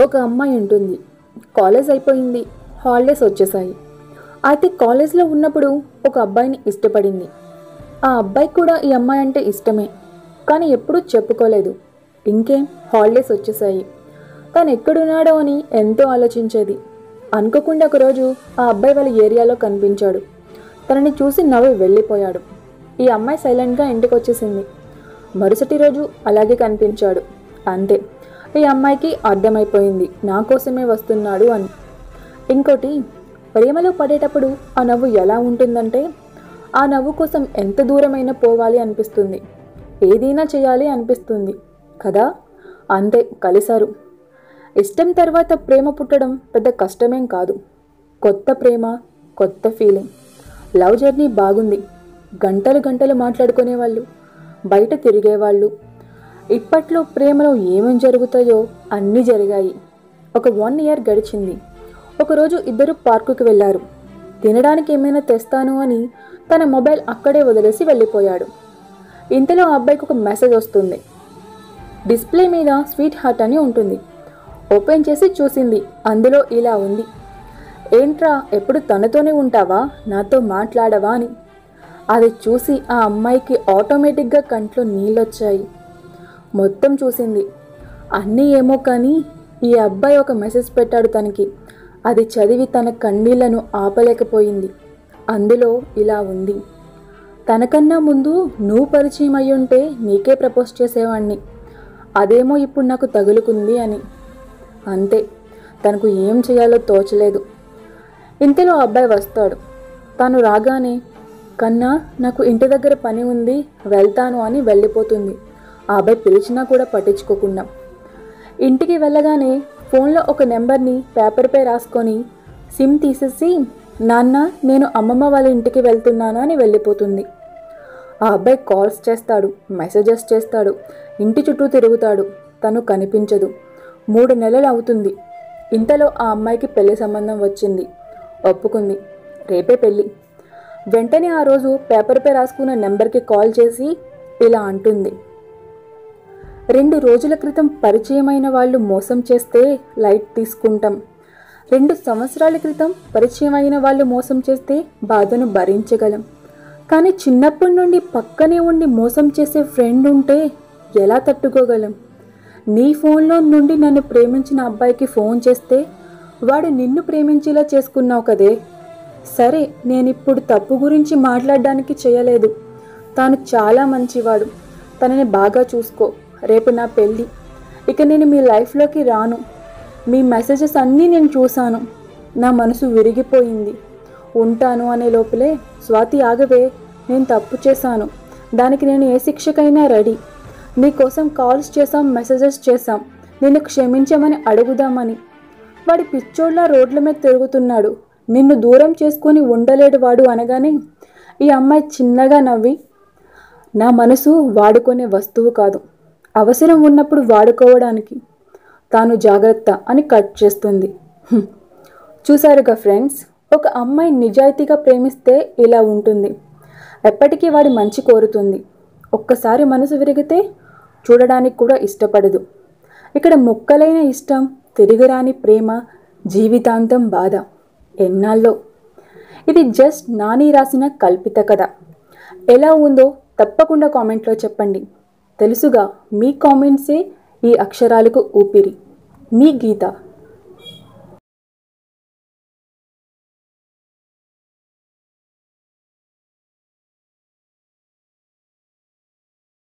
ఒక అమ్మాయి ఉంటుంది. కాలేజ్ అయిపోయింది, హాలిడేస్ వచ్చేసాయి. అయితే కాలేజ్లో ఉన్నప్పుడు ఒక అబ్బాయిని ఇష్టపడింది. ఆ అబ్బాయికి కూడా ఈ అమ్మాయి అంటే ఇష్టమే, కానీ ఎప్పుడూ చెప్పుకోలేదు. ఇంకేం, హాలిడేస్ వచ్చేసాయి, తను ఎక్కడున్నాడో అని ఎంతో ఆలోచించేది. అనుకోకుండా ఒకరోజు ఆ అబ్బాయి వాళ్ళ ఏరియాలో కనిపించాడు. తనని చూసి నవ్వి వెళ్ళిపోయాడు. ఈ అమ్మాయి సైలెంట్గా ఇంటికి వచ్చేసింది. మరుసటి రోజు అలాగే కనిపించాడు. అంతే, ఈ అమ్మాయికి అర్థమైపోయింది నా కోసమే వస్తున్నాడు అని. ఇంకోటి, ప్రేమలో పడేటప్పుడు ఆ నవ్వు ఎలా ఉంటుందంటే, ఆ నవ్వు కోసం ఎంత దూరమైనా పోవాలి అనిపిస్తుంది, ఏదైనా చేయాలి అనిపిస్తుంది కదా. అంతే, కలిశారు. ఇష్టం తర్వాత ప్రేమ పుట్టడం పెద్ద కష్టమేం కాదు. కొత్త ప్రేమ, కొత్త ఫీలింగ్. లవ్ జర్నీ బాగుంది. గంటలు గంటలు మాట్లాడుకునేవాళ్ళు, బయట తిరిగేవాళ్ళు. ఇప్పట్లో ప్రేమలో ఏమేం జరుగుతాయో అన్నీ జరిగాయి. ఒక 1 year గడిచింది. ఒకరోజు ఇద్దరు పార్కుకి వెళ్ళారు. తినడానికి ఏమైనా తెస్తాను అని తన మొబైల్ అక్కడే వదిలేసి వెళ్ళిపోయాడు. ఇంతలో ఆ అబ్బాయికి ఒక మెసేజ్ వస్తుంది. డిస్ప్లే మీద స్వీట్ హార్ట్ అని ఉంటుంది. ఓపెన్ చేసి చూసింది. అందులో ఇలా ఉంది, ఏంట్రా ఎప్పుడు తనతోనే ఉంటావా, నాతో మాట్లాడవా అని. అది చూసి ఆ అమ్మాయికి ఆటోమేటిక్గా కంట్లో నీళ్ళొచ్చాయి. మొత్తం చూసింది. అన్నీ ఏమో కానీ ఈ అబ్బాయి ఒక మెసేజ్ పెట్టాడు తనకి. అది చదివి తన కన్నీళ్లను ఆపలేకపోయింది. అందులో ఇలా ఉంది, తనకన్నా ముందు నువ్వు పరిచయం అయ్యుంటే నీకే ప్రపోజ్ చేసేవాణ్ణి, అదేమో ఇప్పుడు నాకు తగులుకుంది అని. అంతే, తనకు ఏం చేయాలో తోచలేదు. ఇంతలో అబ్బాయి వస్తాడు. తను రాగానే, కన్నా నాకు ఇంటి దగ్గర పని ఉంది, వెళ్తాను అని వెళ్ళిపోతుంది. ఆ అబ్బాయి పిలిచినా కూడా పట్టించుకోకుండా. ఇంటికి వెళ్ళగానే ఫోన్లో ఒక నెంబర్ని పేపర్పై రాసుకొని సిమ్ తీసేసి, నాన్న నేను అమ్మమ్మ వాళ్ళ ఇంటికి వెళ్తున్నాను అని వెళ్ళిపోతుంది. ఆ అబ్బాయి కాల్స్ చేస్తాడు, మెసేజెస్ చేస్తాడు, ఇంటి చుట్టూ తిరుగుతాడు. తను కనిపించదు. 3 నెలలు అవుతుంది. ఇంతలో ఆ అమ్మాయికి పెళ్లి సంబంధం వచ్చింది. ఒప్పుకుంది. రేపే పెళ్ళి. వెంటనే ఆ రోజు పేపర్పై రాసుకున్న నెంబర్కి కాల్ చేసి ఇలా అంటుంది, 2 రోజుల క్రితం పరిచయమైన వాళ్ళు మోసం చేస్తే లైట్ తీసుకుంటాం, 2 సంవత్సరాల క్రితం పరిచయం అయిన వాళ్ళు మోసం చేస్తే బాధను భరించగలం, కానీ చిన్నప్పటి నుండి పక్కనే ఉండి మోసం చేసే ఫ్రెండ్ ఉంటే ఎలా తట్టుకోగలం. నీ ఫోన్లో నుండి నన్ను ప్రేమించిన అబ్బాయికి ఫోన్ చేస్తే వాడు నిన్ను ప్రేమించేలా చేసుకున్నావు కదే. సరే, నేనిప్పుడు తప్పు గురించి మాట్లాడడానికి చేయలేదు. తాను చాలా మంచివాడు, తనని బాగా చూసుకో. రేపు నా పెళ్ళి, ఇక నేను మీ లైఫ్లోకి రాను. మీ మెసేజెస్ అన్నీ నేను చూశాను, నా మనసు విరిగిపోయింది. ఉంటాను అనే లోపలే, స్వాతి ఆగవే, నేను తప్పు చేశాను, దానికి నేను ఏ శిక్షకైనా రెడీ. నీకోసం కాల్స్ చేశాం, మెసేజెస్ చేశాం, నిన్ను క్షమించమని అడుగుదామని. వాడి పిచ్చోళ్ళ రోడ్ల మీద తిరుగుతున్నాడు, నిన్ను దూరం చేసుకొని ఉండలేడు వాడు అనగానే ఈ అమ్మాయి చిన్నగా నవ్వి, నా మనసు వాడుకునే వస్తువు కాదు, అవసరం ఉన్నప్పుడు వాడుకోవడానికి, తాను జాగ్రత్త అని కట్ చేస్తుంది. చూసారుగా ఫ్రెండ్స్, ఒక అమ్మాయి నిజాయితీగా ప్రేమిస్తే ఇలా ఉంటుంది. ఎప్పటికీ వాడి మంచి కోరుతుంది. ఒక్కసారి మనసు విరిగితే చూడడానికి కూడా ఇష్టపడదు. ఇక్కడ ముక్కలైన ఇష్టం, తిరిగిరాని ప్రేమ, జీవితాంతం బాధ. ఎన్నాళ్ళో. ఇది జస్ట్ నాని రాసిన కల్పిత కథ. ఎలా ఉందో తప్పకుండా కామెంట్లో చెప్పండి. తెలుసుగా, మీ కామెంట్సే ఈ అక్షరాలకు ఊపిరి. మీ గీత.